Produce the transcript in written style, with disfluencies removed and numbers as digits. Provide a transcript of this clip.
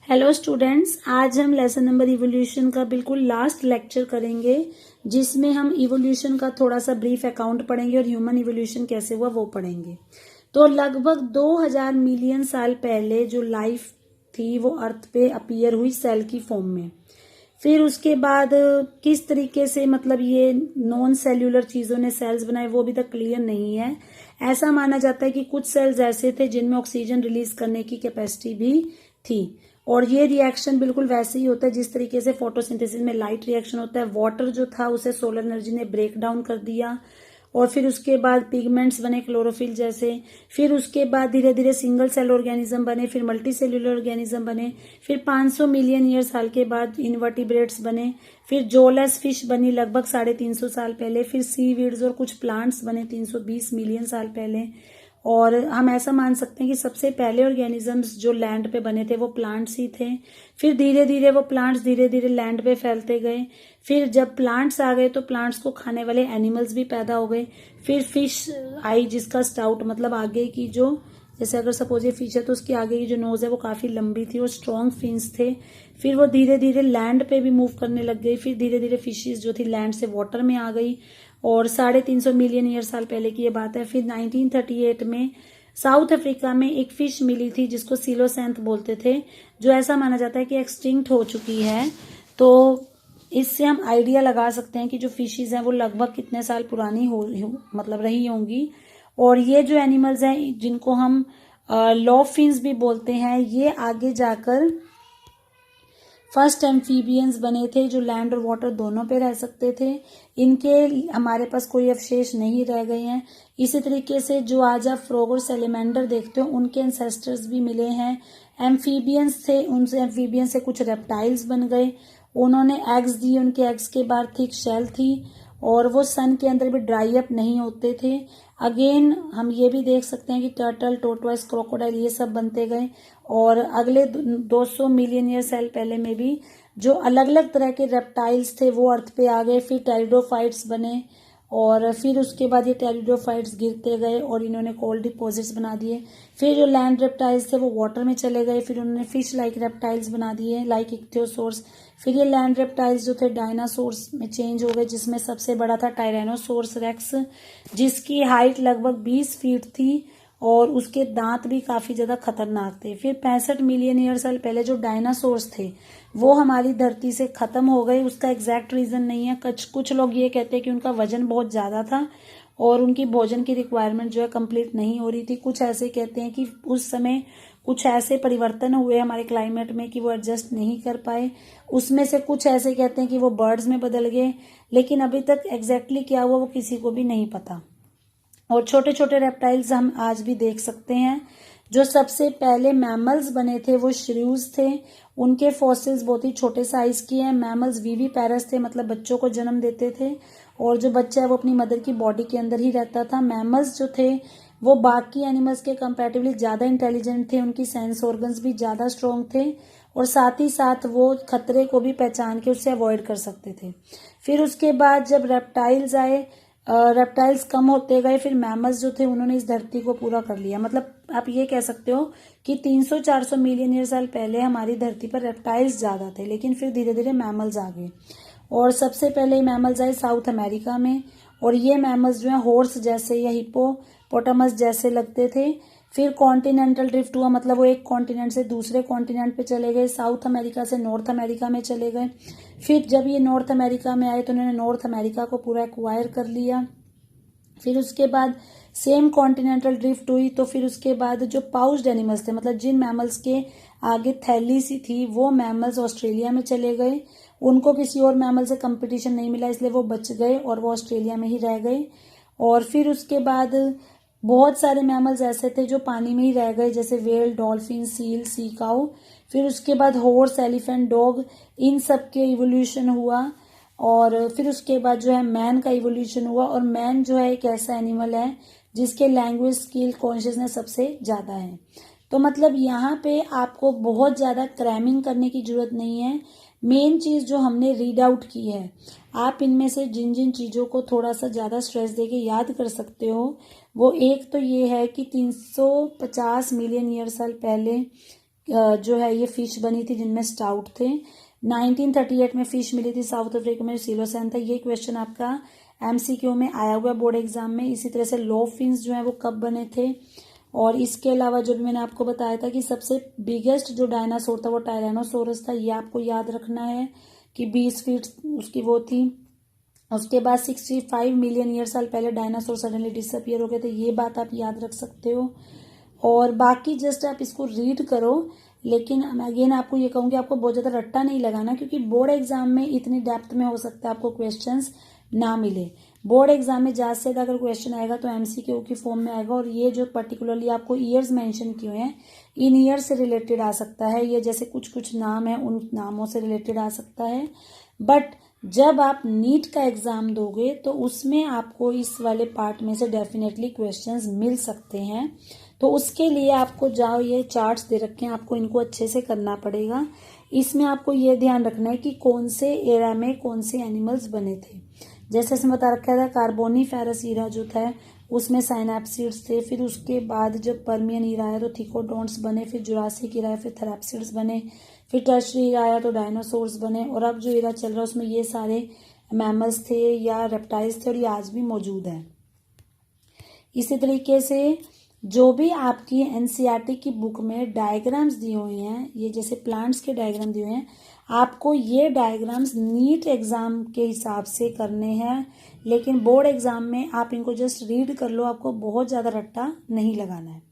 Hello students, आज हम lesson number evolution का बिल्कुल लास्ट लेक्चर करेंगे, जिसमें हम इवोल्यूशन का थोड़ा सा ब्रीफ अकाउंट पढ़ेंगे और ह्यूमन इवोल्यूशन कैसे हुआ वो पढ़ेंगे। तो लगभग 2000 मिलियन साल पहले जो लाइफ थी वो अर्थ पे अपीयर हुई सेल की फॉर्म में। फिर उसके बाद किस तरीके से मतलब ये नॉन सेल्यूलर चीजों ने सेल्स बनाए वो अभी तक क्लियर नहीं है। ऐसा माना जाता है कि कुछ सेल्स ऐसे थे जिनमें ऑक्सीजन रिलीज करने की कैपेसिटी भी थी, और ये रिएक्शन बिल्कुल वैसे ही होता है जिस तरीके से फोटोसिंथेसिस में लाइट रिएक्शन होता है। वाटर जो था उसे सोलर एनर्जी ने ब्रेक डाउन कर दिया, और फिर उसके बाद पिगमेंट्स बने क्लोरोफिल जैसे। फिर उसके बाद धीरे धीरे सिंगल सेल ऑर्गेनिज्म बने, फिर मल्टी सेल्यूलर ऑर्गेनिज्म बने। फिर 500 मिलियन ईयर साल के बाद इनवर्टिब्रेट्स बने। फिर जोलेस फिश बनी लगभग 350 साल पहले। फिर सीवीड्स और कुछ प्लांट्स बने 320 मिलियन साल पहले। और हम ऐसा मान सकते हैं कि सबसे पहले ऑर्गेनिजम्स जो लैंड पे बने थे वो प्लांट्स ही थे। फिर धीरे धीरे वो प्लांट्स धीरे धीरे लैंड पे फैलते गए। फिर जब प्लांट्स आ गए तो प्लांट्स को खाने वाले एनिमल्स भी पैदा हो गए। फिर फिश आई जिसका स्टाउट मतलब आगे की जो, जैसे अगर सपोज ये फिश है तो उसकी आगे की जो नोज है वो काफी लंबी थी और स्ट्रॉन्ग फिन्स थे। फिर वो धीरे धीरे लैंड पे भी मूव करने लग गई। फिर धीरे धीरे फिशेज जो थी लैंड से वाटर में आ गई, और 350 मिलियन ईयर साल पहले की ये बात है। फिर 1938 में साउथ अफ्रीका में एक फिश मिली थी जिसको सिलोसेंथ बोलते थे, जो ऐसा माना जाता है कि एक्सटिंक्ट हो चुकी है। तो इससे हम आइडिया लगा सकते हैं कि जो फिशेज हैं वो लगभग कितने साल पुरानी मतलब रही होंगी। और ये जो एनिमल्स हैं जिनको हम लॉफिन्स भी बोलते हैं, ये आगे जाकर फर्स्ट एम्फीबियंस बने थे जो लैंड और वाटर दोनों पे रह सकते थे। इनके हमारे पास कोई अवशेष नहीं रह गए हैं। इसी तरीके से जो आज आप फ्रॉग और सैलेमेंडर देखते हो उनके एंसेस्टर्स भी मिले हैं। एम्फीबियंस थे, उनसे एम्फीबियंस से कुछ रेप्टाइल्स बन गए। उन्होंने एग्स दिए, उनके एग्स के बाहर थिक शेल थी और वो सन के अंदर भी ड्राई अप नहीं होते थे। अगेन हम ये भी देख सकते हैं कि टर्टल, टोटवाइस, क्रोकोडाइल ये सब बनते गए। और अगले 200 मिलियन ईयर साल पहले में भी जो अलग अलग तरह के रेप्टाइल्स थे वो अर्थ पे आ गए। फिर टेरिडोफाइट्स बने, और फिर उसके बाद ये टेरिडोफाइट्स गिरते गए और इन्होंने कोल्ड डिपॉजिट्स बना दिए। फिर जो लैंड रेप्टाइल्स थे वो वाटर में चले गए। फिर उन्होंने फिश लाइक रेप्टाइल्स बना दिए लाइक इक्थियोसोर्स। फिर ये लैंड रेप्टाइल्स जो थे डायनासोर्स में चेंज हो गए, जिसमें सबसे बड़ा था टायरेनोसोर्स रेक्स, जिसकी हाइट लगभग 20 फीट थी और उसके दांत भी काफी ज्यादा खतरनाक थे। फिर 65 मिलियन ईयर साल पहले जो डायनासोर्स थे वो हमारी धरती से खत्म हो गए। उसका एग्जैक्ट रीजन नहीं है। कुछ लोग ये कहते हैं कि उनका वजन बहुत ज्यादा था और उनकी भोजन की रिक्वायरमेंट जो है कंप्लीट नहीं हो रही थी। कुछ ऐसे कहते हैं कि उस समय कुछ ऐसे परिवर्तन हुए हमारे क्लाइमेट में कि वो एडजस्ट नहीं कर पाए। उसमें से कुछ ऐसे कहते हैं कि वो बर्ड्स में बदल गए, लेकिन अभी तक एग्जैक्टली क्या हुआ वो किसी को भी नहीं पता। और छोटे छोटे रेप्टाइल्स हम आज भी देख सकते हैं। जो सबसे पहले मैमल्स बने थे वो श्रीव्स थे। उनके फॉसिल्स बहुत ही छोटे साइज के हैं। मैमल्स विविपेरस थे, मतलब बच्चों को जन्म देते थे, और जो बच्चा है वो अपनी मदर की बॉडी के अंदर ही रहता था। मैमल्स जो थे वो बाकी एनिमल्स के कंपैरेटिवली ज्यादा इंटेलिजेंट थे। उनकी सेंस ऑर्गन्स भी ज्यादा स्ट्रॉन्ग थे, और साथ ही साथ वो खतरे को भी पहचान के उससे अवॉइड कर सकते थे। फिर उसके बाद जब रेप्टाइल्स आए, रेप्टाइल्स कम होते गए, फिर मैमल्स जो थे उन्होंने इस धरती को पूरा कर लिया। मतलब आप ये कह सकते हो कि 300-400 मिलियन ईयर साल पहले हमारी धरती पर रेप्टाइल्स ज्यादा थे, लेकिन फिर धीरे धीरे मैमल्स आ गए। और सबसे पहले मैमल्स आए साउथ अमेरिका में, और ये मैमल्स जो है हॉर्स जैसे या हिप्पोपोटामस जैसे लगते थे। फिर कॉन्टिनेंटल ड्रिफ्ट हुआ, मतलब वो एक कॉन्टिनेंट से दूसरे कॉन्टिनेंट पे चले गए। साउथ अमेरिका से नॉर्थ अमेरिका में चले गए। फिर जब ये नॉर्थ अमेरिका में आए तो उन्होंने नॉर्थ अमेरिका को पूरा एक्वायर कर लिया। फिर उसके बाद सेम कॉन्टिनेंटल ड्रिफ्ट हुई, तो फिर उसके बाद जो पाउच्ड एनिमल्स थे, मतलब जिन मैमल्स के आगे थैली सी थी, वो मैमल्स ऑस्ट्रेलिया में चले गए। उनको किसी और मैमल से कंपटीशन नहीं मिला, इसलिए वो बच गए और वो ऑस्ट्रेलिया में ही रह गए। और फिर उसके बाद बहुत सारे मैमल्स ऐसे थे जो पानी में ही रह गए, जैसे वेल, डॉल्फिन, सील, सी काऊ। फिर उसके बाद हॉर्स, एलिफेंट, डॉग, इन सब के इवोल्यूशन हुआ। और फिर उसके बाद जो है मैन का इवोल्यूशन हुआ। और मैन जो है एक ऐसा एनिमल है जिसके लैंग्वेज स्किल कॉन्शियसनेस सबसे ज्यादा है। तो मतलब यहाँ पे आपको बहुत ज्यादा क्रैमिंग करने की जरूरत नहीं है। मेन चीज जो हमने रीड आउट की है, आप इनमें से जिन जिन चीजों को थोड़ा सा ज्यादा स्ट्रेस देके याद कर सकते हो, वो एक तो ये है कि 350 मिलियन ईयर साल पहले जो है ये फिश बनी थी जिनमें स्टाउट थे। 1938 में फिश मिली थी साउथ अफ्रीका में, सिलोसैन था। ये क्वेश्चन आपका एमसीक्यू में आया हुआ बोर्ड एग्जाम में। इसी तरह से लो फिन्स जो है वो कब बने थे। और इसके अलावा जो मैंने आपको बताया था कि सबसे बिगेस्ट जो डायनासोर था वो टायरानोसोरस था, ये आपको याद रखना है कि 20 फीट उसकी वो थी। उसके बाद 65 मिलियन ईयर साल पहले डायनासोर सडनली डिसअपियर हो गए थे, ये बात आप याद रख सकते हो। और बाकी जस्ट आप इसको रीड करो, लेकिन अगेन आपको ये कहूँगी आपको बहुत ज़्यादा रट्टा नहीं लगाना, क्योंकि बोर्ड एग्जाम में इतनी डेप्थ में हो सकता है आपको क्वेश्चंस ना मिले। बोर्ड एग्जाम में ज़्यादा से ज़्यादा अगर क्वेश्चन आएगा तो एमसीक्यू की फॉर्म में आएगा। और ये जो पर्टिकुलरली आपको ईयर्स मेंशन किए हैं, इन ईयर से रिलेटेड आ सकता है, ये जैसे कुछ कुछ नाम है उन नामों से रिलेटेड आ सकता है। बट जब आप नीट का एग्जाम दोगे तो उसमें आपको इस वाले पार्ट में से डेफिनेटली क्वेश्चंस मिल सकते हैं। तो उसके लिए आपको जाओ, ये चार्ट्स दे रखे हैं, आपको इनको अच्छे से करना पड़ेगा। इसमें आपको ये ध्यान रखना है कि कौन से एरा में कौन से एनिमल्स बने थे। जैसे इसमें बता रखा था कार्बोनीफेरस ईरा जो था उसमें साइनैप्सिड्स थे, फिर उसके बाद जब पर्मियन ईरा आया तो थिकोडोंट्स बने, फिर जुरासिक ईरा आया फिर थैलेप्सिड्स बने, फिर टर्शियरी ईरा आया तो डायनासोर्स बने, और अब जो ईरा चल रहा है उसमें ये सारे मैमल्स थे या रेप्टाइल्स थे और ये आज भी मौजूद है। इसी तरीके से जो भी आपकी एनसीईआरटी की बुक में डायग्राम्स दिए हुए हैं, ये जैसे प्लांट्स के डायग्राम दिए हुए हैं, आपको ये डायग्राम्स नीट एग्जाम के हिसाब से करने हैं। लेकिन बोर्ड एग्जाम में आप इनको जस्ट रीड कर लो, आपको बहुत ज़्यादा रट्टा नहीं लगाना है।